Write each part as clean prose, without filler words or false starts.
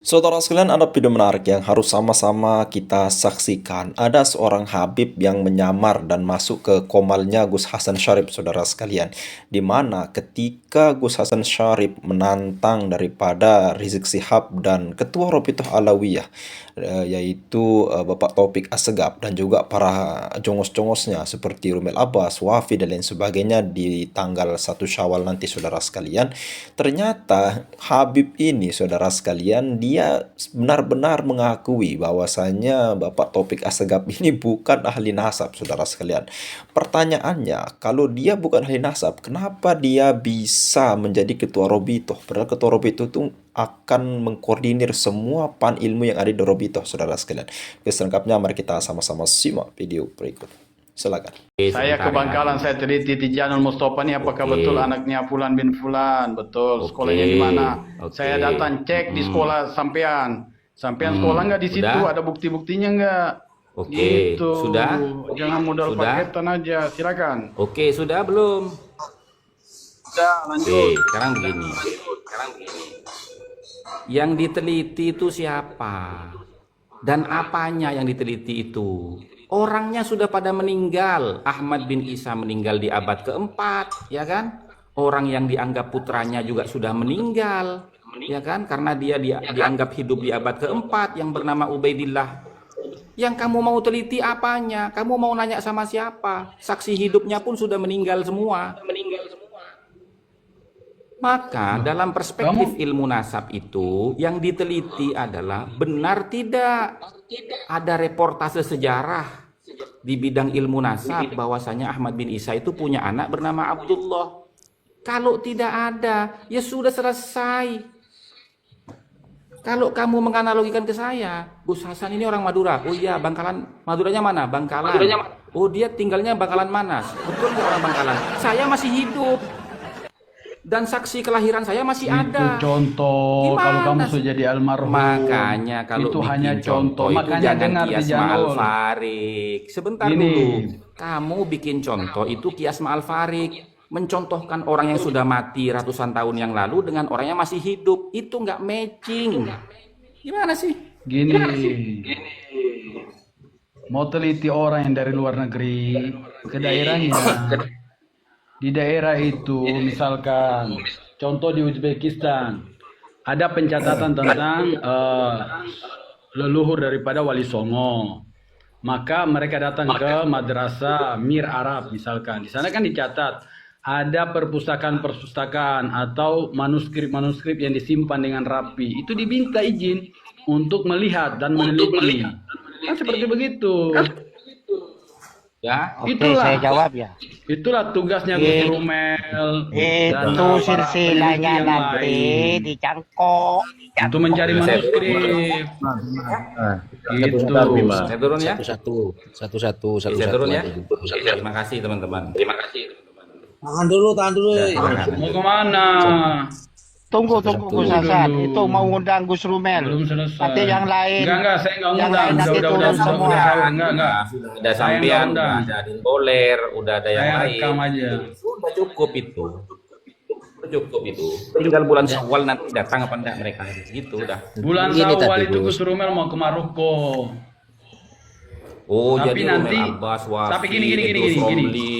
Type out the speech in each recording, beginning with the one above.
Saudara sekalian, ada video menarik yang harus sama-sama kita saksikan. Ada seorang Habib yang menyamar dan masuk ke komalnya Gus Hasan Syarif, saudara sekalian. Di mana ketika Gus Hasan Syarif menantang daripada Rizik Sihab dan Ketua Robitoh Alawiyah, yaitu Bapak Taufik Assegaf dan juga para jongos-jongosnya seperti Rumel Abbas, Wafi, dan lain sebagainya di tanggal 1 Syawal nanti, saudara sekalian. Ternyata Habib ini, saudara sekalian, dia benar-benar mengakui bahwasanya Bapak Taufik Assegaf ini bukan ahli nasab, saudara sekalian. Pertanyaannya, kalau dia bukan ahli nasab, kenapa dia bisa menjadi ketua Robitoh? Padahal ketua Robitoh itu akan mengkoordinir semua pan ilmu yang ada di Robitoh, saudara sekalian. Selengkapnya mari kita sama-sama simak video berikut. Silakan. Saya ke Bangkalan, saya teliti Tijanul Mustafa ini apakah betul anaknya Fulan bin Fulan, betul. Sekolahnya di mana? Saya datang cek di sekolah sampean. Sampean sekolah nggak di situ? Udah? Ada bukti-buktinya nggak? Gitu. Sudah? Jangan modal Sudah? paketan aja. Silakan. Sudah belum? Sudah, lanjut. Sekarang begini. Yang diteliti itu siapa? Dan apanya yang diteliti itu? Orangnya sudah pada meninggal. Ahmad bin Isa meninggal di abad keempat, ya kan? Orang yang dianggap putranya juga sudah meninggal, ya kan? Karena dia dianggap hidup di abad keempat, yang bernama Ubaidillah. Yang kamu mau teliti apanya? Kamu mau nanya sama siapa? Saksi hidupnya pun sudah meninggal semua. Maka dalam perspektif ilmu nasab itu yang diteliti adalah benar tidak ada reportase sejarah di bidang ilmu nasab bahwasanya Ahmad bin Isa itu punya anak bernama Abdullah. Kalau tidak ada, ya sudah selesai. Kalau kamu menganalogikan ke saya, Gus Hasan ini orang Madura. Oh iya, Bangkalan. Maduranya mana? Bangkalan. Oh, dia tinggalnya Bangkalan mana? Betul nggak orang Bangkalan? Saya masih hidup. Dan saksi kelahiran saya masih ada. Itu contoh. Gimana Kalau kamu sih? sudah jadi almarhum. Makanya kalau itu bikin hanya contoh. itu Makanya jangan dengar kias Tijanul. ma'al farik. Sebentar Ini. dulu. Kamu bikin contoh itu kias ma'al farik. Mencontohkan orang yang sudah mati ratusan tahun yang lalu dengan orang yang masih hidup. Itu nggak matching. Gimana sih? Gini. Mau teliti orang yang dari luar negeri ke daerahnya. Di daerah itu, misalkan, contoh di Uzbekistan, ada pencatatan tentang leluhur daripada Wali Songo. Maka mereka datang ke madrasah Mir Arab, misalkan. Di sana kan dicatat ada perpustakaan-perpustakaan atau manuskrip-manuskrip yang disimpan dengan rapi. Itu diminta izin untuk melihat dan meneliti. Kan seperti begitu. Ya. Oke, Itulah. saya jawab ya. Itulah tugasnya Gus Rumel dan Itu silsilahnya yang nanti lain. dicangkok. Untuk mencari manuskrip. Gitu. Saya turun ya. Satu-satu Saya turun ya. Terima kasih teman-teman. tahan dulu Mau kemana? Tunggu Gus Hasan. Itu mau ngundang Gus Rumel. Belum selesai. Nanti yang lain. Enggak, saya enggak Yang ngundang. lain nanti turun semua. Enggak. Ada Saya sampean, nggak udah undang. ada Adin Boler, udah ada yang Saya lain. rekam aja. Sudah cukup itu. Cukup itu. Tinggal bulan Syawal nanti datang apa enggak mereka gitu udah. Bulan Gini Syawal tadi, itu Gus. Gus Rumel mau ke Maroko. Oh, Tapi jadi nanti- Rumel Abbas, Wafi, tapi gini, Idrus gini. Romli,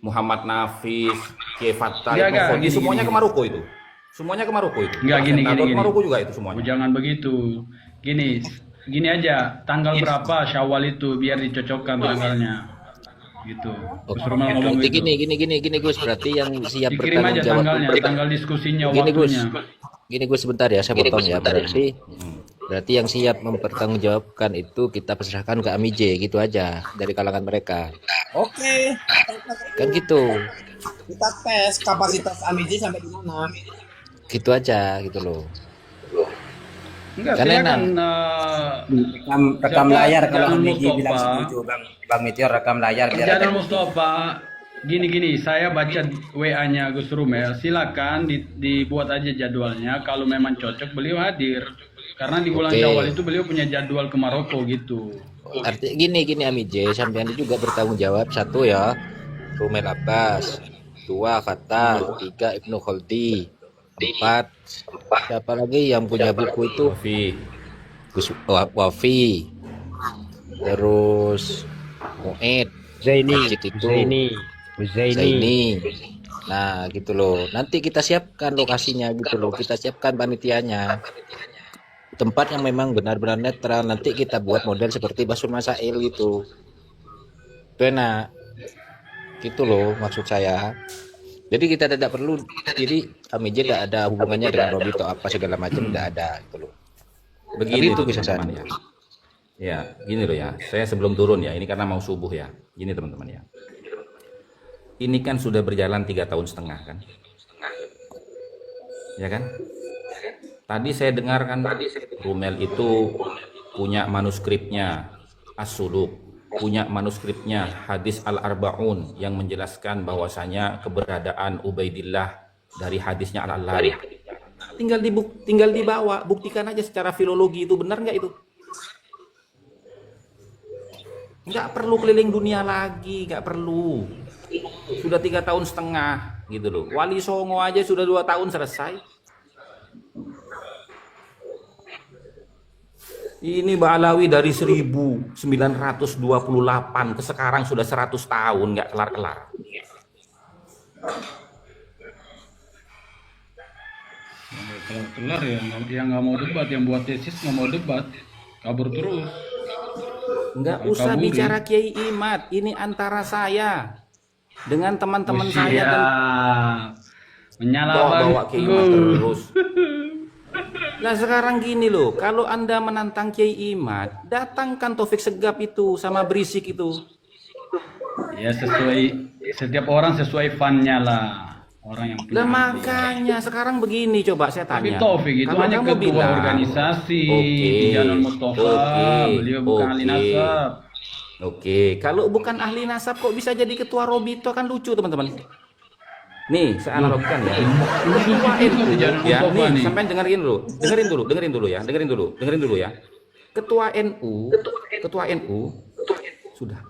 Muhammad Nafis, Kiai Fattah, Enggak, Ibnu Khaldun, gini, semuanya gini. ke Maroko itu. Semuanya ke Maroko itu. Enggak, gini. Ke Maroko juga itu Oh, semuanya. jangan begitu. Gini aja, tanggal berapa Syawal itu biar dicocokkan tanggalnya. Gitu. Gus Rumel ngomong Berarti gitu. gini Gus, berarti yang siap Dikirim bertanggung aja jawab tanggalnya, tanggal diskusinya, Gini Gus, waktunya. sebentar ya, saya potong ya. Berarti yang siap mempertanggungjawabkan itu kita perserahkan ke AMIJ gitu aja dari kalangan mereka. Oke, Kan gitu. kita tes kapasitas Amiji sampai di mana. Gitu aja gitu loh. Enggak, Kan silakan. Rekam Siapa? layar kalau Jangan Amiji bilang Mustafa. setuju, Bang Meteor rekam layar biar ada. Jangan Mustafa. Gini, saya baca WA-nya Gus Rumel. Silakan dibuat aja jadwalnya. Kalau memang cocok beliau hadir. Karena di bulan Oke. Syawal itu beliau punya jadwal ke Maroko gitu. Arti gini AMIJ, sampean juga bertanggung jawab. Satu ya, Rumel Abbas. 2 Fattah, 3 Ibnu Khaldi, Empat. Siapa lagi yang punya buku itu? Wafi. Gus Wafi. Terus Mued. Masjid itu. Zaini. Nah, gitu loh. Nanti kita siapkan lokasinya gitu loh. Kita siapkan panitianya. Tempat yang memang benar-benar netral. Nanti kita buat model seperti Basul Masail gitu. Itu enak. Gitu loh maksud saya. Jadi kita tidak perlu. Jadi AMIJ tidak ada hubungannya dengan Robi atau apa segala macam, tidak ada gitu loh. Begini Itu tuh bisa teman-teman ya. Ya, gini loh ya. Saya sebelum turun ya, ini karena mau subuh ya. Gini teman-teman ya. Ini kan sudah berjalan 3,5 tahun kan. Ya kan? Tadi saya dengar kan Rumel itu punya manuskripnya As-Suluk, punya manuskripnya Hadis Al-Arba'un yang menjelaskan bahwasanya keberadaan Ubaidillah dari hadisnya Al-Allari. Tinggal dibawa, buktikan aja secara filologi itu benar nggak itu? Nggak perlu keliling dunia lagi, nggak perlu. Sudah 3,5 tahun gitu loh. Wali Songo aja sudah 2 tahun selesai. Ini Ba'alawi dari 1928 ke sekarang sudah 100 tahun nggak kelar-kelar. Kelar ya, yang nggak mau debat, yang buat tesis nggak mau debat, kabur terus. Nggak usah Kaburi. bicara Kiai Imad, ini antara saya dengan teman-teman saya dan bawa Kiai Imad terus. Nah sekarang gini loh, kalau Anda menantang Kiai Imad, datangkan Taufik Segap itu sama Berisik itu. Ya sesuai, setiap orang sesuai fannya lah. Orang yang punya Lah ahli. makanya sekarang begini, coba saya Tapi tanya. Taufik itu Kalau hanya kamu ketua organisasi Tijanul Mustafa, beliau bukan ahli nasab. Oke, kalau bukan ahli nasab kok bisa jadi ketua Robito, kan lucu teman-teman. Nih, saya analogikan ya. Ketua NU ya, nih, sampai dengerin dulu ya. Ketua NU sudah.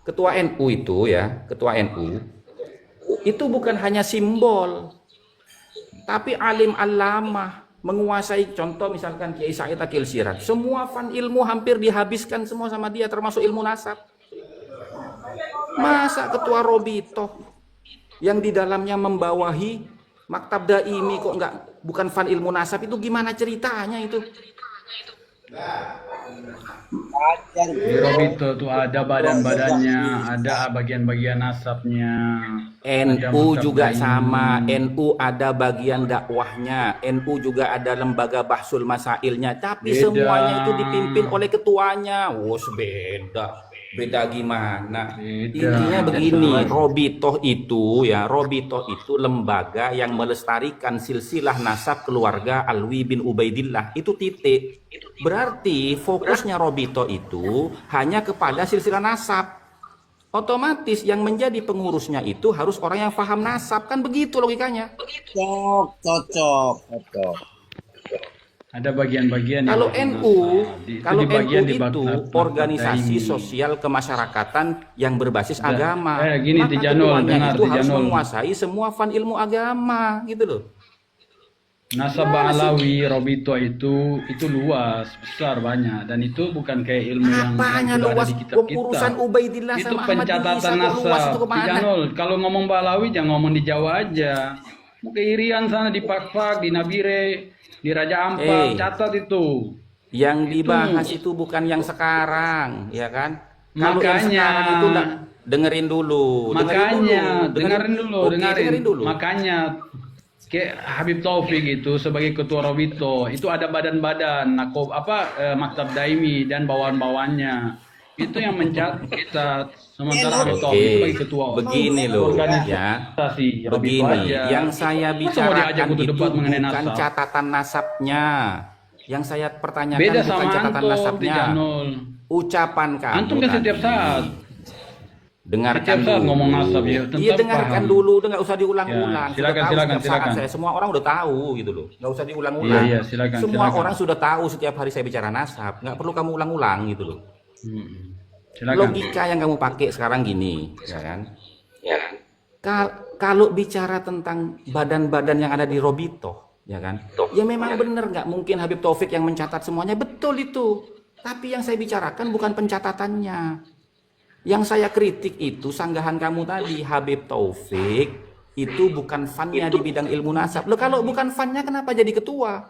Ketua NU itu ya, ketua NU itu bukan hanya simbol, tapi alim alamah, menguasai. Contoh misalkan Kiai Said Akil Siraj, semua fan ilmu hampir dihabiskan semua sama dia, termasuk ilmu nasab. Masa ketua Robito yang di dalamnya membawahi Maktab Daimi kok bukan fan ilmu nasab, itu gimana ceritanya itu? Di Robito tuh ada badan-badannya, ada bagian-bagian nasabnya. NU juga sama, NU ada bagian dakwahnya, NU juga ada lembaga bahsul masailnya, tapi Beda. semuanya itu dipimpin oleh ketuanya. Wos beda gimana? Intinya begini, Robito itu lembaga yang melestarikan silsilah nasab keluarga Alwi bin Ubaidillah, itu titik. Berarti fokusnya Robito itu hanya kepada silsilah nasab. Otomatis yang menjadi pengurusnya itu harus orang yang paham nasab, kan begitu logikanya. Cocok. Ada bagian-bagian yang Kalau paham NU, nasab. kalau di bagian NU di itu Maktab organisasi Daimi. sosial kemasyarakatan yang berbasis agama. Gini, Maka Tijanul, ketuanya dengar, itu harus Tijanul. menguasai semua fan ilmu agama, gitu loh. Nasab Alawi Robito itu luas, besar, banyak, dan itu bukan kayak ilmu yang Apanya sudah ada luas? di kitab kita. Urusan Ubaidillah Itu sama Ahmad bin Isa pencatatan kok luas itu nasab. kemana? Tijanul, kalau ngomong Balawi jangan ngomong di Jawa aja. Mau ke Irian sana, di Pakpak, di Nabire, di Raja Ampat, catat itu. Yang dibahas itu bukan yang sekarang, ya kan? Kalau yang Makanya. sekarang itu dengerin dulu. Makanya, dengerin Dengerin dulu. Makanya, kayak Habib Taufik itu sebagai ketua Robito itu ada badan-badan Maktab Daimi dan bawahan-bawahannya itu yang mencatat kita. Sementara Habib Taufik sebagai ketua Begini loh ya. organisasi Robito Begini, aja. yang saya Masa mau diajak bicarakan untuk itu debat mengenai bukan nasab? catatan nasabnya. Yang saya pertanyakan Beda bukan sama catatan antum, nasabnya. Tijanul. Ucapan kamu Antum kan setiap tadi. saat Dengarkan setiap saat dulu. ngomong nasab ya, Iya, tetap dengarkan paham. dulu, nggak usah diulang-ulang. Ya, Sudah tahu setiap saat silakan. saya, semua orang udah tahu gitu loh. Nggak usah diulang-ulang. Iya, silakan, Semua silakan. orang sudah tahu setiap hari saya bicara nasab. Nggak perlu kamu ulang-ulang gitu loh. Silakan. Logika yang kamu pakai sekarang gini, ya kan? Kalau bicara tentang badan-badan yang ada di Robito, ya kan? Ya memang benar, nggak mungkin Habib Taufik yang mencatat semuanya, betul itu. Tapi yang saya bicarakan bukan pencatatannya. Yang saya kritik itu sanggahan kamu tadi, Habib Taufik itu bukan fannya di bidang ilmu nasab. Loh, kalau bukan fannya kenapa jadi ketua?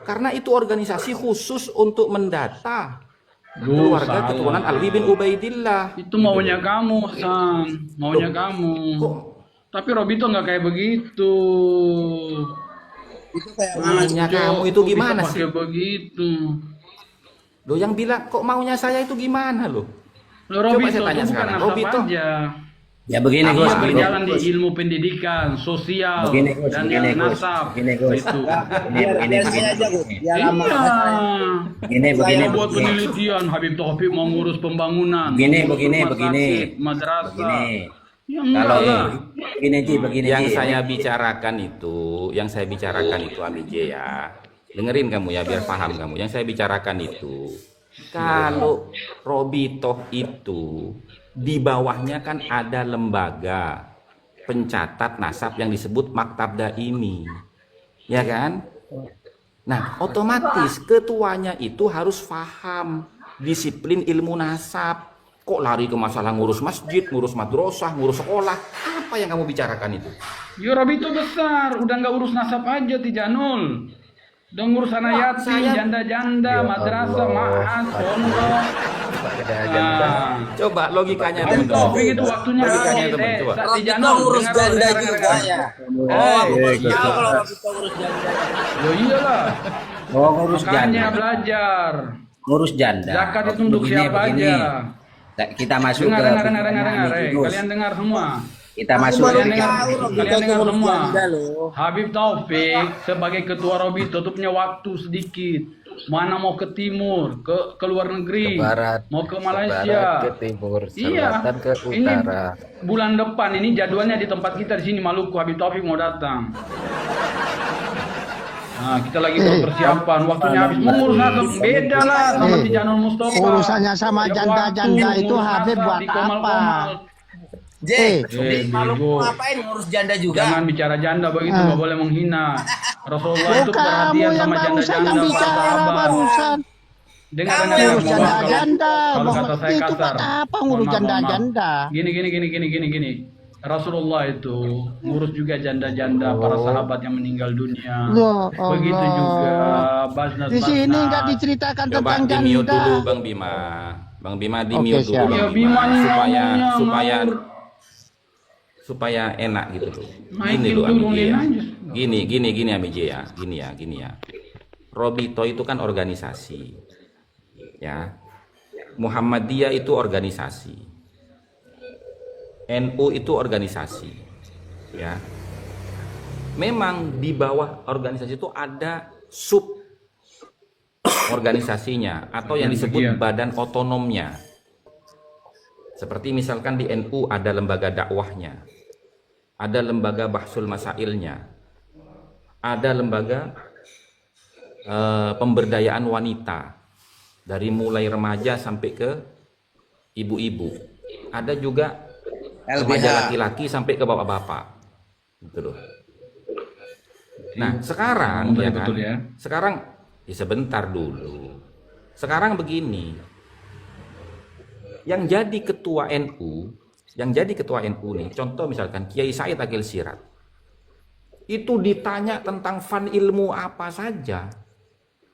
Karena itu organisasi khusus untuk mendata keluarga keturunan Alwi bin Ubaidillah. Itu maunya kamu, Hasan. Maunya kamu. Tapi Robito nggak kayak begitu. Itu kayak Maunya kamu itu gimana bisa sih? pakai begitu. Loh, yang bilang kok maunya saya itu gimana loh? Lo Coba Robito saya tanya itu bukan sekarang, nasab Robito. aja. Ya begini Gus, Dia begini, berjalan di ilmu pendidikan, sosial, begini Gus, dan begini yang Gus, nasab. begini Gus. Itu. biar saya aja, Gus. Biar lama. Iya. Begini, begini, Saya buat begini. penelitian, Habib Taufik mau ngurus pembangunan, Begini, ngurus begini, rumah begini. sakit, madrasah. Begini. Ya enggak Kalau lah. begini Ji, begini Yang Ji. saya bicarakan itu Amije ya. Dengerin kamu ya biar paham kamu. Yang saya bicarakan itu kalau Robito itu di bawahnya kan ada lembaga pencatat nasab yang disebut Maktab Daimi. Ya kan? Nah, otomatis ketuanya itu harus paham disiplin ilmu nasab. Kok lari ke masalah ngurus masjid, ngurus madrasah, ngurus sekolah? Apa yang kamu bicarakan itu? Yo Robito besar, udah nggak urus nasab aja Tijanul. Udah ngurus anak yatim, janda-janda, madrasah, ma'had, pondok. Nah, Coba logikanya Habib teman-teman. Taufik itu waktunya Logikanya habis. teman, coba. Tijanul ngurus dengar, janda dengar, juga dengar. ya. Eh, Tahu kalau Robito ngurus janda. Yo iyalah. Oh, ngurus Makanya janda. belajar. Ngurus janda. Zakat itu untuk Begini, siapa begini. aja? Kita masuk Dengar, ke dengar, dengar, dengar, dengar. Gus. Kalian dengar semua. Kita masuk baru ke dengar. tahu Robito Kalian dengar ngurus semua. janda loh. Habib Taufik sebagai ketua Robito itu punya waktu sedikit. Mana mau ke timur, ke luar negeri, Ke barat, mau ke ke Malaysia, barat, ke timur, iya. selatan, ke Ini utara. bulan depan ini jadwalnya di tempat kita di sini Maluku. Habib Taufik mau datang. Nah, kita lagi persiapan. Waktunya habis mengurus nasab beda lah sama Tijanul Mustafa. Urusannya sama Ya, janda-janda waktu itu ngurus Habib nasab buat di apa? Komal-Komal. J, Eh, di Maluku bego. ngapain ngurus janda juga? Jangan bicara janda begitu, nggak boleh menghina. Rasulullah itu Oh, kamu perhatian yang sama barusan janda-janda, yang para bicara sahabat. barusan. Dengar, Kamu dengar, yang Ngurus mohon maaf kalau- janda-janda. kalau kata saya Itu kasar. buat apa Mohon ngurus maaf, mohon maaf. janda-janda? Gini. Rasulullah itu ngurus juga janda-janda, para sahabat yang meninggal dunia. Loh, Begitu Allah. juga basnas. Di sini nggak diceritakan Coba tentang di mute janda. dulu Bang Bima. Bang Bima di Oke, mute siap. dulu Ya, Bang Bima. Bima supaya ngomongnya supaya ngawur. supaya enak gitu loh. Gini Naikin loh Amije turunin ya. aja. Gini Amije ya. Gini ya. Robito itu kan organisasi. Ya. Muhammadiyah itu organisasi. NU itu organisasi. Ya. Memang di bawah organisasi itu ada sub organisasinya atau yang disebut badan otonomnya. Seperti misalkan di NU ada lembaga dakwahnya, ada lembaga bahsul masailnya, ada lembaga pemberdayaan wanita dari mulai remaja sampai ke ibu-ibu. Ada juga remaja laki-laki sampai ke bapak-bapak. Gitu loh. Nah, sekarang ya kan? Betul ya. Sekarang ya sebentar dulu. Sekarang begini. Yang jadi ketua NU nih, contoh misalkan Kiai Said Akil Siraj. Itu ditanya tentang fan ilmu apa saja.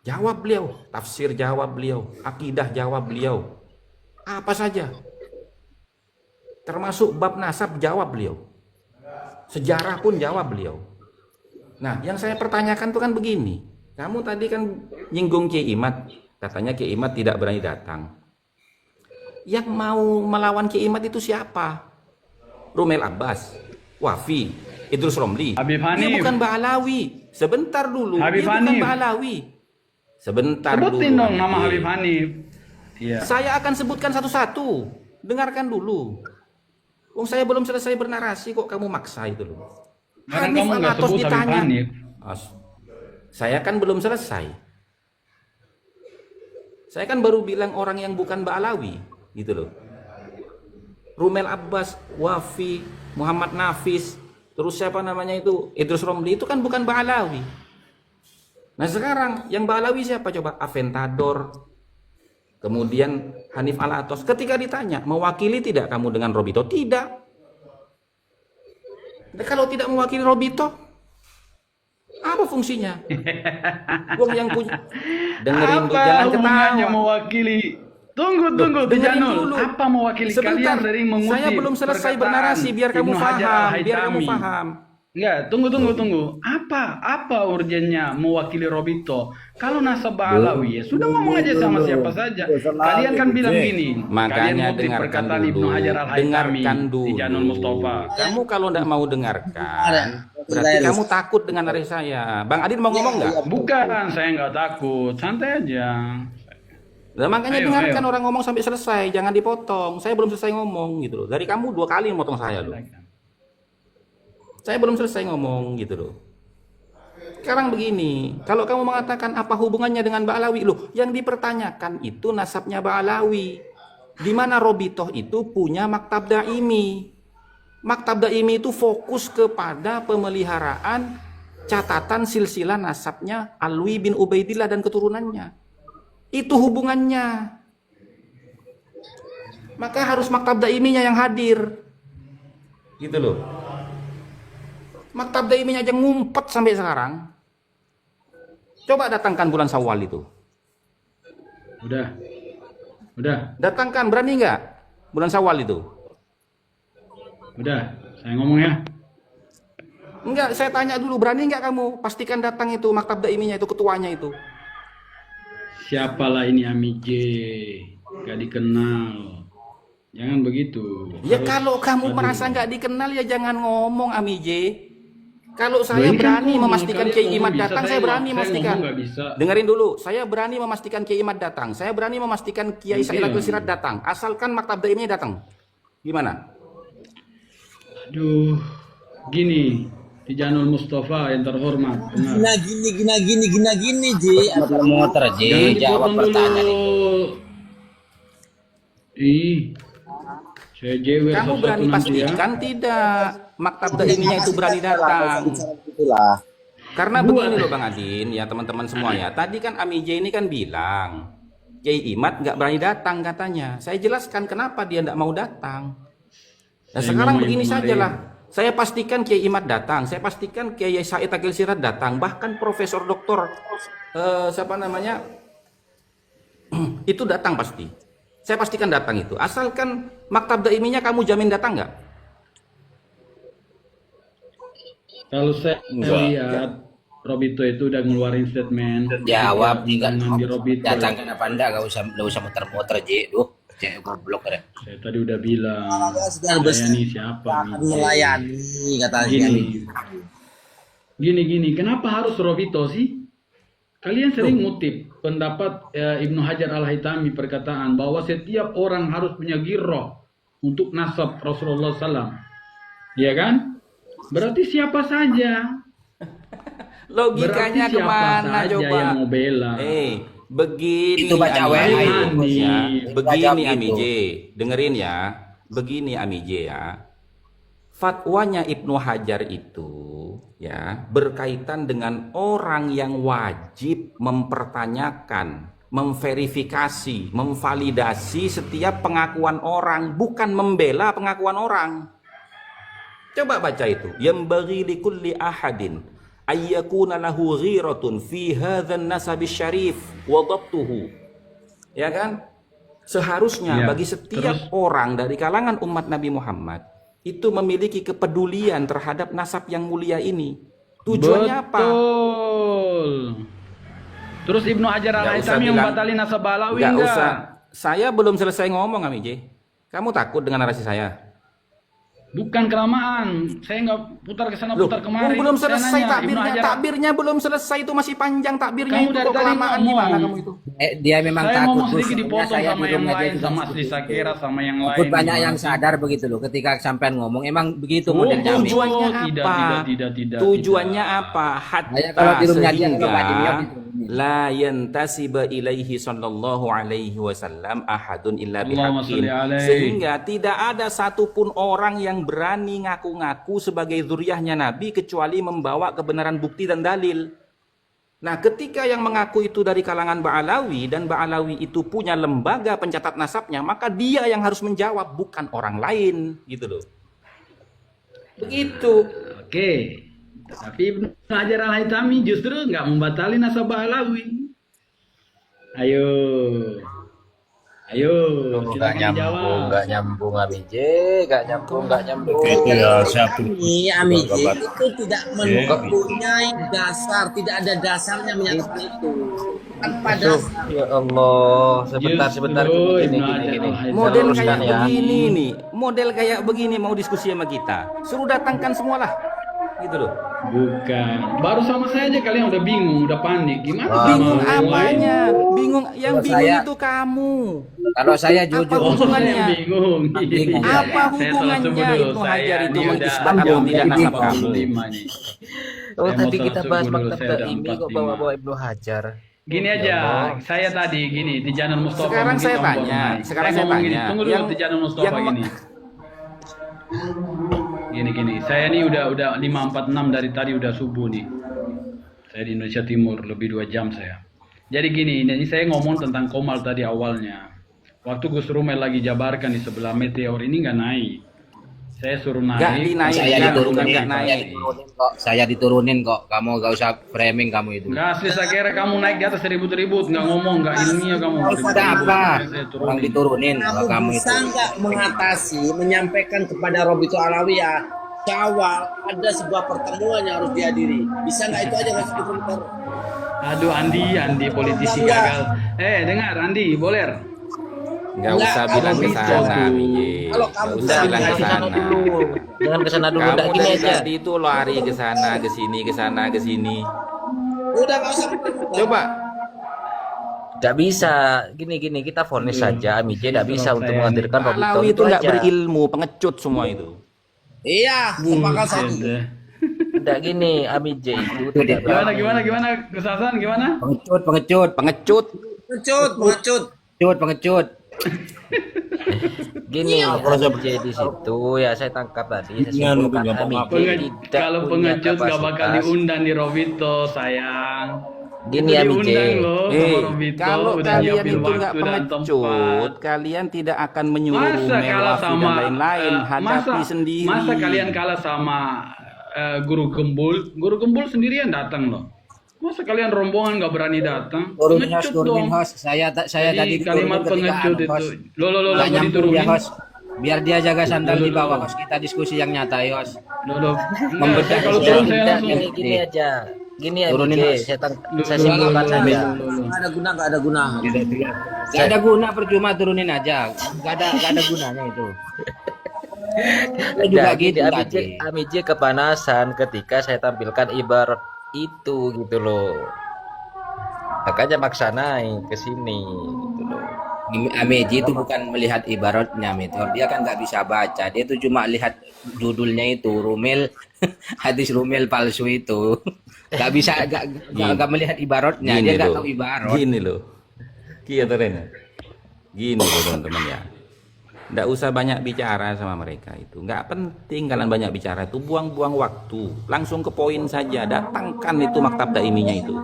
Jawab beliau, tafsir jawab beliau, akidah jawab beliau. Apa saja. Termasuk bab nasab jawab beliau. Sejarah pun jawab beliau. Nah, yang saya pertanyakan tuh kan begini. Kamu tadi kan nyinggung Kiai Imad, katanya Kiai Imad tidak berani datang. Yang mau melawan Kiai Imad itu siapa? Rumel Abbas, Wafi, Idrus Romli. Habib Dia Hanif. bukan Ba'alawi. Sebentar dulu. Habib Dia bukan Hanif. Ba'alawi. Sebentar Sebutin dulu. dong nama Amije. Habib Hanif. Iya. Saya akan sebutkan satu-satu. Dengarkan dulu. Wong saya belum selesai bernarasi kok kamu maksa itu loh. Karena Hanif kamu nggak Alatos sebut Habib ditanya. Hanif. Saya kan belum selesai. Saya kan baru bilang orang yang bukan Ba'alawi, gitu loh. Rumel Abbas, Wafi, Muhammad Nafis, terus siapa namanya itu, Idrus Romli, itu kan bukan Ba'alawi. Nah sekarang yang Ba'alawi siapa coba? Aventador, kemudian Hanif Al-Atos. Ketika ditanya, mewakili tidak kamu dengan Robito? Tidak. Nah, kalau tidak mewakili Robito, apa fungsinya? Wong yang punya, dengerin dulu, Apa jangan hubungannya ketawa. mewakili? Tunggu, Dengerin Tijanul. dulu. Apa mewakili Sebentar, kalian dari mengutip saya belum selesai perkataan bernarasi, biar kamu Ibnu Hajar paham, biar kamu Al-Haytami? paham. Enggak, tunggu. Apa urgennya mewakili Robito? Kalau nasab Ba'alawi ya sudah ngomong aja sama siapa saja. Kalian kan bilang gini. Kalian Makanya ngutip dengarkan perkataan dulu, Ibnu Hajar Al-Haytami, dengarkan dulu. Tijanul Mustafa. Kamu kalau tidak mau dengarkan, berarti kamu takut dengan dari saya. Bang Adin mau ngomong nggak? Bukan, saya nggak takut. Santai aja. Nah, makanya Ayo, dengarkan ayo. orang ngomong sampai selesai, jangan dipotong. Saya belum selesai ngomong gitu loh. Dari kamu 2 kali memotong saya loh. Saya belum selesai ngomong gitu loh. Sekarang begini, kalau kamu mengatakan apa hubungannya dengan Ba'alawi, loh, yang dipertanyakan itu nasabnya Ba'alawi. Di mana Robitoh itu punya maktab daimi. Maktab daimi itu fokus kepada pemeliharaan catatan silsilah nasabnya Alwi bin Ubaidillah dan keturunannya. Itu hubungannya. Maka harus maktab daiminya yang hadir. Gitu loh. Maktab daiminya aja ngumpet sampai sekarang. Coba datangkan bulan Syawal itu. Udah. Datangkan, berani nggak? Bulan Syawal itu. Udah, saya ngomong ya. Enggak, saya tanya dulu, berani nggak kamu? Pastikan datang itu maktab daiminya itu, ketuanya itu. Siapalah ini Ami J? Gak dikenal. Jangan begitu. Ya Harus kalau kamu hadir. merasa nggak dikenal ya jangan ngomong Ami J. Kalau saya Loh, ini kan berani ngomong, memastikan kalian Kiai ngomong Imad bisa, datang, saya ngomong- berani memastikan. ngomong nggak bisa. Dengerin dulu, saya berani memastikan Kiai Imad datang. Saya berani memastikan Kiai Iya. Said Akil Siraj datang. Asalkan maktab daiminya datang. Gimana? Aduh, gini, Tijanul Mustafa yang terhormat. Dengar. Gini, Ji. Motor J, Jangan jawab dipotong pertanyaan dulu. itu. Ih, saya jewer Kamu satu-satu berani nanti ya. pastikan tidak maktab daiminya itu berani datang? Itulah. Karena begini loh Bang Adin, ya teman-teman semua ya. Tadi kan Ami J ini kan bilang Kiai Imad nggak berani datang katanya. Saya jelaskan kenapa dia nggak mau datang. Nah Saya sekarang ngomongin begini kemarin. sajalah. Saya pastikan Kiai Imad datang. Saya pastikan Kiai Said Akil Siraj datang. Bahkan Profesor Doktor siapa namanya itu datang pasti. Saya pastikan datang itu. Asalkan maktab daiminya kamu jamin datang nggak? Kalau saya lihat Robito itu udah ngeluarin statement. Jawab Jangan tinggal di Robito. datangkan apa enggak, gak usah muter-muter J. Duh, J goblok deh. Saya tadi udah bilang. Sedang Saya nih siapa? akan nih? melayani katanya. Gini. Kenapa harus Robito sih? Kalian sering ngutip pendapat Ibnu Hajar Al-Haytami perkataan bahwa setiap orang harus punya girroh untuk nasab Rasulullah SAW. Iya kan? Berarti siapa saja? Logikanya Berarti siapa kemana saja coba? yang mau bela? Begini Itu baca Ami WA J, itu. ya. Begini Baca Ami itu. J, dengerin ya. Begini Ami J ya. Fatwanya Ibnu Hajar itu ya berkaitan dengan orang yang wajib mempertanyakan, memverifikasi, memvalidasi setiap pengakuan orang, bukan membela pengakuan orang. Coba baca itu. Yang bagi likulli ahadin ayyakuna lahu ghiratun fi hadzal nasab syarif wa dhabtuhu. Ya kan? Seharusnya Ya, bagi setiap orang dari kalangan umat Nabi Muhammad itu memiliki kepedulian terhadap nasab yang mulia ini. Tujuannya apa? Betul. Terus Ibnu Hajar Nggak usah Al-Haytami yang bilang- batalin nasab Balawi Nggak enggak? usah. Saya belum selesai ngomong Ami J. Kamu takut dengan narasi saya? Bukan kelamaan. Saya nggak putar ke sana Loh, putar kemari. belum Saya selesai nanya, Ibnu takbirnya. Hajar- Takbirnya belum selesai, itu masih panjang takbirnya. Kamu Itu dari kok tadi kelamaan ngomong. gimana kamu itu? Dia memang Saya takut. ngomong sedikit Terus dipotong saya sama di yang rumah dia lain, juga sama seperti Asli itu. Sakira, sama yang lain. Takut banyak Gimana yang sih? sadar begitu loh ketika sampean ngomong emang begitu Oh, modelnya Ami. Tujuannya tidak, apa? tidak. Tujuannya apa? Saya kalau di rumahnya dia Sehingga memang Pak Dimyot itu. la yantasiba ilaihi sallallahu alaihi wasallam ahadun illa Allahumma bihaqqin. sholli alaihi. Sehingga tidak ada satupun orang yang berani ngaku-ngaku sebagai zuriyahnya Nabi kecuali membawa kebenaran bukti dan dalil. Nah, ketika yang mengaku itu dari kalangan Ba'alawi dan Ba'alawi itu punya lembaga pencatat nasabnya, maka dia yang harus menjawab, bukan orang lain, gitu loh. Begitu. Oke. Tapi Ibnu Hajar Al-Haytami justru nggak membatali nasabah Alawi. Ayo. Ayo, silakan dijawab. nggak nyambung Ami J, nggak nyambung. Ini Amiji itu tidak mempunyai dasar, tidak ada dasarnya menyatakan itu. Tanpa dasar. Ya Allah, sebentar Justru gini. Ibnu Hajar Al-Haytami. Model Luruskan kayak ya. begini nih, model kayak begini mau diskusi sama kita, suruh datangkan semualah, gitu loh. Bukan. Baru sama saya aja kalian udah bingung, udah panik. Gimana Bingung sama yang lain? apanya? Bingung, yang Kalau bingung saya- itu kamu. Kalau saya Apa jujur, Oh, hubungannya? saya bingung. Bingung. Iya. Apa Saya salah hubungannya sebut dulu. Ibnu Hajar Saya itu ini mengisbat udah atau tidak nasab kamu? 45 nih. Oh, Saya tadi mau kita salah bahas sebut dulu, maktab saya udah Taimi kok 45. bawa-bawa Ibnu Hajar. Gini aja, saya tadi gini di Jalan Mustafa. Sekarang mungkin saya kamu baru tanya, naik. sekarang Saya saya ngomong gini, tanya, tunggu dulu yang- di Jalan Mustafa yang- gini. Gini, saya nih udah 5:46 dari tadi udah subuh nih. Saya di Indonesia Timur lebih 2 jam saya. Jadi gini, ini saya ngomong tentang Komal tadi awalnya. Waktu Gus Rumel lagi jabarkan di sebelah Meteor ini nggak naik. Saya suruh Nggak naik. dinaikkan, saya bukan diturunin, nggak naik. saya diturunin kok. Kamu gak usah framing kamu itu. Nggak asli saya kira kamu naik di atas ribut-ribut, nggak ngomong, nggak ilmiah kamu. Ada apa? Saya Orang turunin. diturunin kalau Kamu kamu itu. bisa nggak mengatasi, menyampaikan kepada Robito Alawiyah, Syawal ada sebuah pertemuan yang harus dihadiri. Bisa nggak itu aja nggak usah dikomenter. Aduh Andi politisi gagal. Dengar Andi, boler. Nggak Nggak, usah kamu bilang ke bisa. sana, Miji. Kalau Nggak kamu usah bisa bilang ke dari sana. Jangan kesana dulu, Kamu nggak gini dari aja. tadi itu lari ke sana, ke sini, ke sana, ke sini. Udah nggak usah dikomenter. Coba. Nggak bisa, gini kita vonis saja, Ami J nggak bisa untuk Saya menghadirkan Robito Alawi itu nggak aja. berilmu, pengecut semua itu. Iya, sepakat saya. Buset. Nggak gini, Ami J itu tidak Gimana Gus Hasan gimana? Pengecut. Pengecut. Pengecut. gini. Ami J di situ ya saya tangkap tadi. Saya simpulkan Ami J tidak Kalau punya pengecut nggak bakal kapasitas. diundang di Robito sayang. Gini, Itu Ami J. diundang loh sama Robito, Kalau udah kalian nyiapin itu nggak waktu dan pengecut, tempat. kalian tidak akan menyuruh Masa kalah Melwafi dan sama lain-lain. Hadapi sendiri. Masa kalian kalah sama guru gembul? Guru gembul sendirian datang loh. Masa kalian rombongan nggak berani datang? Turunin Pengecut turunin dong. host. Saya Jadi tadi kalimat diturunin ketika pengecut host. itu. Lo Nggak mau nyambung diturunin. ya host. Biar dia jaga sandal di bawah Loh. host. Kita diskusi yang nyata ya host. Lo. Membedah Saya kalau sudah turun saya Tidak, langsung. gini aja. Gini Ami Turunin, J, Mas. saya simpulkan saja. Nggak ada guna, nggak ada guna. Gak ada guna, percuma turunin aja. Gak ada gunanya itu. Saya juga Nah, gitu gini, tadi. Ami J kepanasan ketika saya tampilkan ibarat itu gitu loh. Makanya maksa naik ke sini gitu loh. Ameji itu bukan melihat ibaratnya Meteor. Dia kan nggak bisa baca. Dia tuh cuma lihat judulnya itu Rumel, hadis Rumel palsu itu. Nggak bisa, nggak melihat ibaratnya. Dia nggak tahu ibarat. Gini loh. Gini loh teman-teman ya. Nggak usah banyak bicara sama mereka itu. Nggak penting kalian banyak bicara itu. Buang-buang waktu. Langsung ke poin saja. Datangkan itu maktab daiminya itu.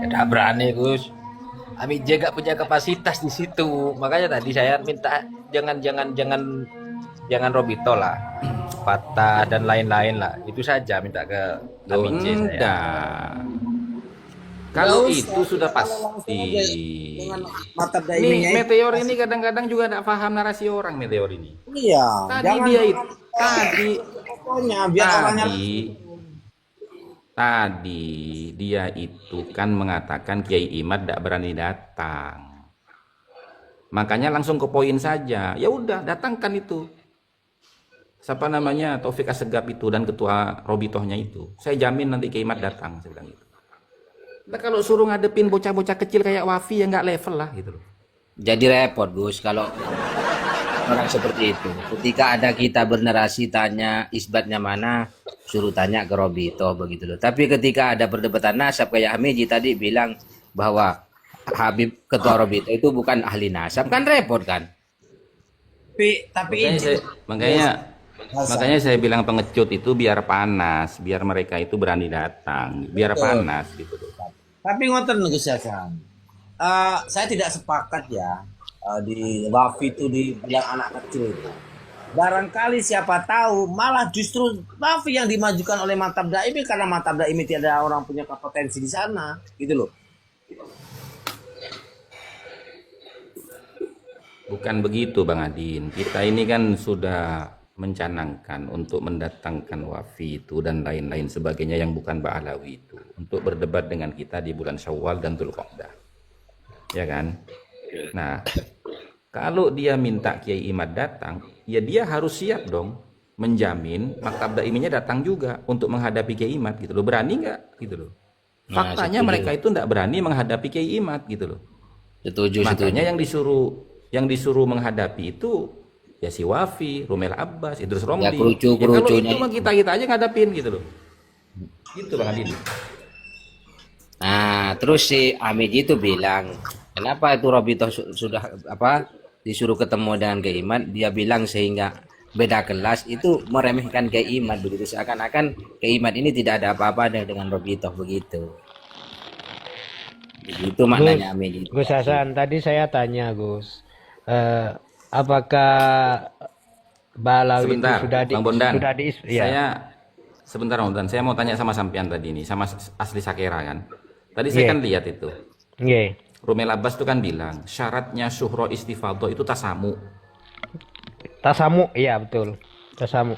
Ya udah berani Gus. Ami J gak punya kapasitas di situ. Makanya tadi saya minta jangan Robito lah. Patah dan lain-lain lah. Itu saja minta ke Ami J saya. Enggak. Kalau Nggak itu usah. sudah pasti. Dengan matab Nih, daiminya itu. Meteor ini kadang-kadang juga tidak paham narasi orang Meteor ini. Iya. Tadi jangan dia itu, pokoknya biar orangnya tadi dia itu kan mengatakan Kiai Imad tidak berani datang. Makanya langsung ke poin saja. Ya udah, datangkan itu. Siapa namanya Taufik Assegaf itu dan ketua Robitohnya itu. Saya jamin nanti Kiai Imad datang, saya bilang gitu. Nah, kalau suruh ngadepin bocah-bocah kecil kayak Wafi ya nggak level lah gitu loh. Jadi repot Gus kalau orang seperti itu. Ketika ada kita bernarasi tanya isbatnya mana, suruh tanya ke Robito begitu loh. Tapi ketika ada perdebatan nasab kayak Hamiji tadi bilang bahwa Habib ketua Robito itu bukan ahli nasab, kan repot kan? Tapi Makanya izin makanya saya bilang pengecut itu biar panas, biar mereka itu berani datang, biar panas gitu loh. Tapi ngoten Gus Hasan. Saya tidak sepakat ya di Wafi itu dibilang anak kecil itu. Barangkali siapa tahu malah justru Wafi yang dimajukan oleh Matab Daimi karena Matab Daimi tidak ada orang punya kompetensi di sana, gitu loh. Bukan begitu Bang Adin. Kita ini kan sudah mencanangkan untuk mendatangkan Wafi itu dan lain-lain sebagainya yang bukan Ba'alawi itu untuk berdebat dengan kita di bulan Syawal dan Dzulqa'dah. Ya kan? Nah, kalau dia minta Kiai Imad datang, ya dia harus siap dong menjamin Maktab Daiminya datang juga untuk menghadapi Kiai Imad gitu loh. Berani nggak gitu loh. Faktanya mereka itu nggak berani menghadapi Kiai Imad gitu loh. Setuju, Makanya yang disuruh menghadapi itu ya si Wafi, Rumel Abbas, Idrus Romli. Ya, Kalau kerucu-kerucunya itu mah kita aja ngadapin gitu loh. Gitu Bang Adin. Nah, terus si Hamiji itu bilang, kenapa itu Robito sudah disuruh ketemu dengan Kiai Imad, dia bilang sehingga beda kelas itu meremehkan Kiai Imad begitu, seakan-akan Kiai Imad ini tidak ada apa-apa dengan Robito begitu. Begitu maknanya Hamiji. Gus Hasan, tadi saya tanya Gus, apakah Ba'alawi itu Sebentar, Bang Bondan. ya. Sebentar Bang Bondan, saya mau tanya sama sampean tadi nih, sama asli Sakera kan. Tadi saya kan lihat itu. Nggih. Rumel Abbas itu kan bilang syaratnya syuhro istifadho itu tasamu. Tasamu, iya betul. Tasamu.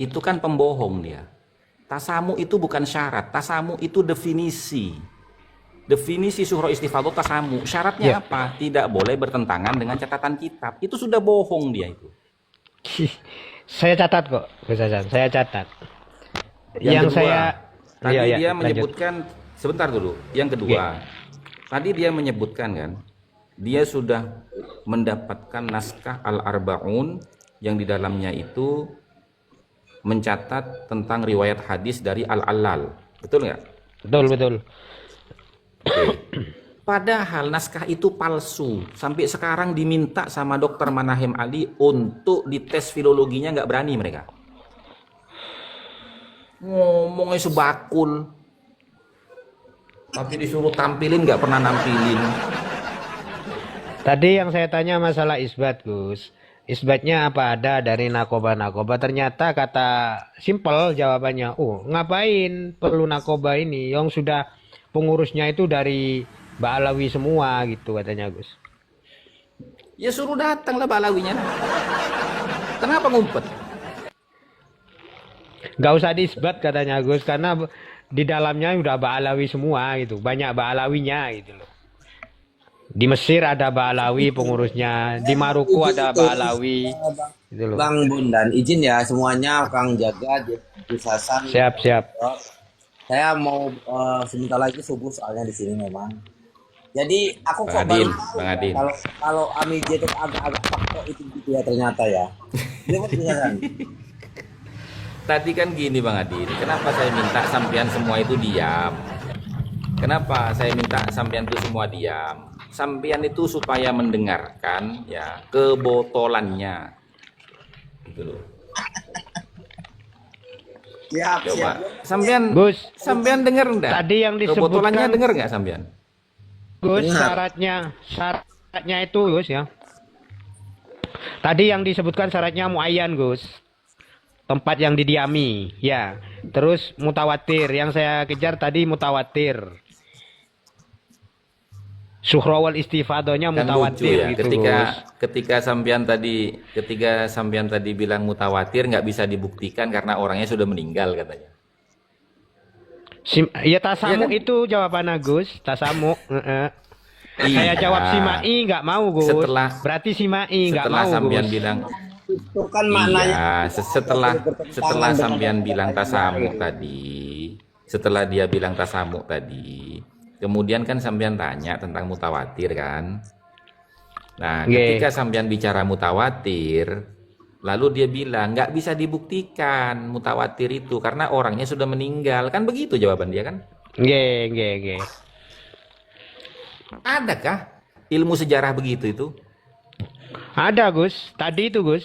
Itu kan pembohong dia. Tasamu itu bukan syarat, tasamu itu definisi. Definisi syuhro istifadho tasamu. Syaratnya apa? Tidak boleh bertentangan dengan catatan kitab. Itu sudah bohong dia itu. Saya catat kok, Gus Hasan. Saya catat. Yang kedua, saya tadi iya, dia lanjut. menyebutkan sebentar dulu. Yang kedua, tadi dia menyebutkan kan, dia sudah mendapatkan naskah Al-Arba'un yang di dalamnya itu mencatat tentang riwayat hadis dari Al-Allal. Betul nggak? Betul. Padahal naskah itu palsu. Sampai sekarang diminta sama Dr. Manahem Ali untuk dites filologinya, nggak berani mereka. Ngomongnya sebakul. Tapi disuruh tampilin nggak pernah nampilin. Tadi yang saya tanya masalah isbat, Gus. Isbatnya apa ada dari nakoba-nakoba? Ternyata kata simple jawabannya. Ngapain perlu nakoba ini? Yang sudah pengurusnya itu dari Ba'alawi semua gitu katanya, Gus. Ya suruh datanglah Ba'alawinya. Kenapa ngumpet? Gak usah diisbat katanya, Gus, karena di dalamnya udah Ba'alawi semua gitu. Banyak Ba'alawinya gitu loh. Di Mesir ada Ba'alawi pengurusnya, di Maroko ada Ba'alawi gitu loh. Bang Bondan, izin ya semuanya, Kang Jaga, Gus Hasan. Siap. Saya mau sebentar lagi subuh soalnya di sini memang. Jadi aku kok Bang baru Adin, tahu Bang Adin. kalau Amiji itu agak-agak faktor itu gitu ya ternyata ya. Dia kan. Tadi kan gini Bang Adin, kenapa saya minta sampean semua itu diam? Kenapa saya minta sampean itu semua diam? Sampean itu supaya mendengarkan ya kebotolannya. Gitu loh. Siap. Coba sampean Gus, sampean dengar enggak? tadi yang Kebotolannya disebutkan, dengar enggak sampean? Gus, Dengar. syaratnya itu, Gus ya. Tadi yang disebutkan syaratnya muayyan, Gus. Tempat yang didiami, ya. Terus mutawatir, yang saya kejar tadi mutawatir. Suhrawal istifadonya Kan lucu mutawatir ya, gitu, ketika Gus. ketika sampean tadi bilang mutawatir nggak bisa dibuktikan karena orangnya sudah meninggal katanya. Ya tasamu Iya kan? itu jawabannya, Gus. Tasamu. Saya Iya. jawab Simai nggak mau, Gus. Berarti Simai nggak Setelah mau, sampean Gus. bilang Itu kan maknanya. iya, setelah sampean bilang tasamu tadi, setelah dia bilang tasamu tadi, kemudian kan sampean tanya tentang mutawatir kan. Nah, Nggih. ketika sampean bicara mutawatir, Lalu dia bilang nggak bisa dibuktikan mutawatir itu karena orangnya sudah meninggal. Kan begitu jawaban dia kan? Nggih, nggih, nggih. Adakah ilmu sejarah begitu itu? Ada Gus, tadi itu Gus.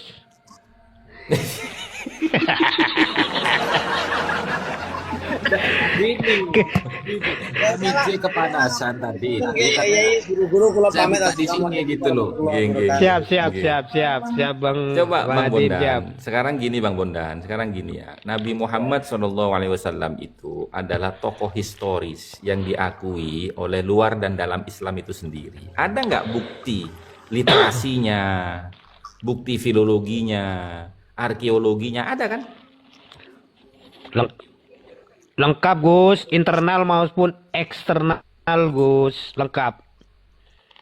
Memicu kepanasan tadi. Oke, ya, guru-guru kalau Saya pamit buka di sini gitu loh. Siap, siap, siap, siap, siap Bang. Coba Bang Adin, siap. Bondan. Sekarang gini Bang Bondan. Sekarang gini ya. Nabi Muhammad SAW itu adalah tokoh historis yang diakui oleh luar dan dalam Islam itu sendiri. Ada nggak bukti literasinya, bukti filologinya, arkeologinya? Ada kan? Leng- Lengkap Gus, internal maupun eksternal Gus, lengkap.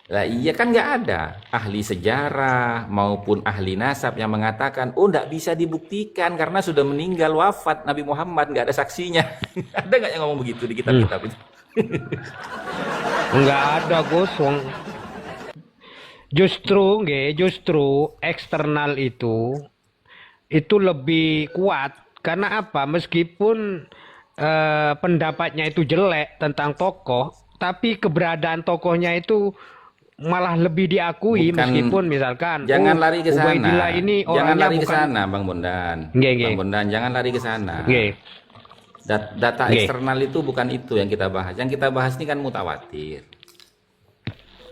Lah iya kan nggak ada ahli sejarah maupun ahli nasab yang mengatakan oh nggak bisa dibuktikan karena sudah meninggal wafat Nabi Muhammad nggak ada saksinya. Ada nggak yang ngomong begitu di kitab-kitab itu? Enggak ada Gus. Justru eksternal itu lebih kuat karena apa? Meskipun pendapatnya itu jelek tentang tokoh, tapi keberadaan tokohnya itu malah lebih diakui. Bukan, meskipun misalkan jangan lari ke sana. Ubaidillah ini Jangan orangnya lari ke bukan. sana Bang Bondan. Nggih, nggih. Bang Bondan jangan lari ke sana. Nggih. Data Nggih. eksternal itu bukan itu yang kita bahas. Yang kita bahas ini kan mutawatir.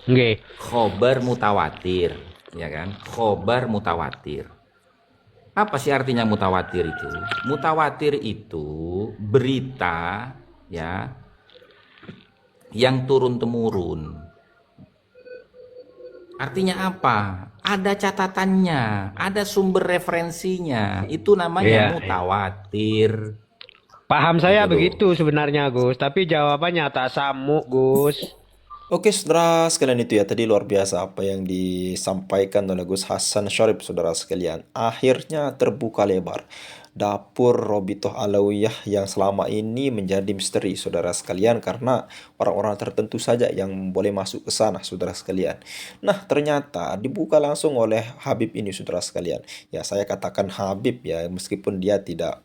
Nggih. Khobar mutawatir, ya kan? Khobar mutawatir. Apa sih artinya mutawatir itu? Mutawatir itu berita ya yang turun temurun. Artinya apa? Ada catatannya, ada sumber referensinya. Itu namanya Iya. mutawatir. Paham saya Gitu. begitu sebenarnya Gus, tapi jawabannya tak samuk Gus. Oke, saudara sekalian, itu ya tadi luar biasa apa yang disampaikan oleh Gus Hasan Syarif, saudara sekalian. Akhirnya terbuka lebar dapur Robitoh Alawiyah yang selama ini menjadi misteri, saudara sekalian, karena orang-orang tertentu saja yang boleh masuk ke sana, saudara sekalian. Nah, ternyata dibuka langsung oleh Habib ini, saudara sekalian. Ya, saya katakan Habib ya, meskipun dia tidak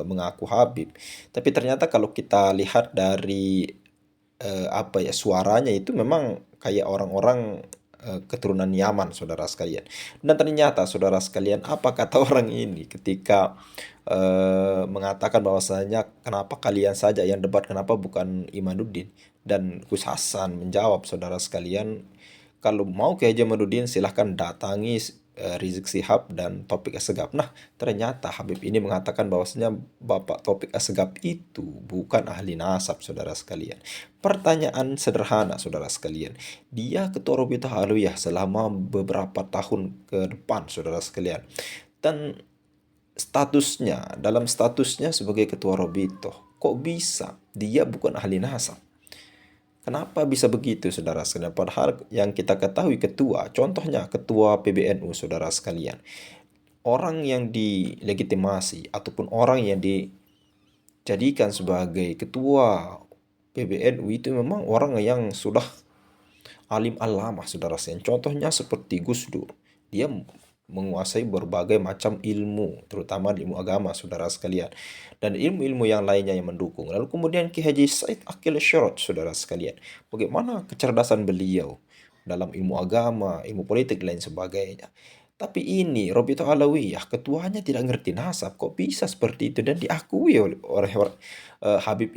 mengaku Habib. Tapi ternyata kalau kita lihat dari suaranya itu memang kayak orang-orang keturunan Yaman, saudara sekalian. Dan ternyata, saudara sekalian, apa kata orang ini ketika mengatakan bahwasanya kenapa kalian saja yang debat, kenapa bukan Imaduddin? Dan Gus Hasan menjawab, saudara sekalian, kalau mau ke Haji Imaduddin silahkan datangi Rizik Sihab dan Taufik Assegaf. Nah, ternyata Habib ini mengatakan bahwasanya Bapak Taufik Assegaf itu bukan ahli nasab, saudara sekalian. Pertanyaan sederhana, saudara sekalian. Dia ketua Robitoh Alawiyah selama beberapa tahun ke depan, saudara sekalian. Dan dalam statusnya sebagai ketua Robitoh, kok bisa dia bukan ahli nasab? Kenapa bisa begitu, saudara sekalian? Padahal yang kita ketahui contohnya ketua PBNU, saudara sekalian. Orang yang dilegitimasi ataupun orang yang dijadikan sebagai ketua PBNU itu memang orang yang sudah alim alama, saudara sekalian. Contohnya seperti Gus Dur. Dia menguasai berbagai macam ilmu, terutama ilmu agama, saudara sekalian, dan ilmu-ilmu yang lainnya yang mendukung. Lalu kemudian Ki Haji Said Akil Siraj, saudara sekalian, bagaimana kecerdasan beliau dalam ilmu agama, ilmu politik, dan lain sebagainya. Tapi ini Robitoh Alawiyah, ketuanya tidak ngerti nasab, kok bisa seperti itu, dan diakui oleh Habib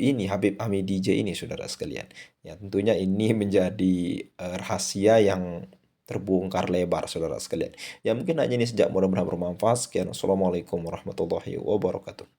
Hamid DJ ini, saudara sekalian. Ya, tentunya ini menjadi rahasia yang terbongkar lebar, saudara sekalian. Ya, mungkin hanya ini sejak, mudah-mudahan bermanfaat. Sekian, assalamualaikum warahmatullahi wabarakatuh.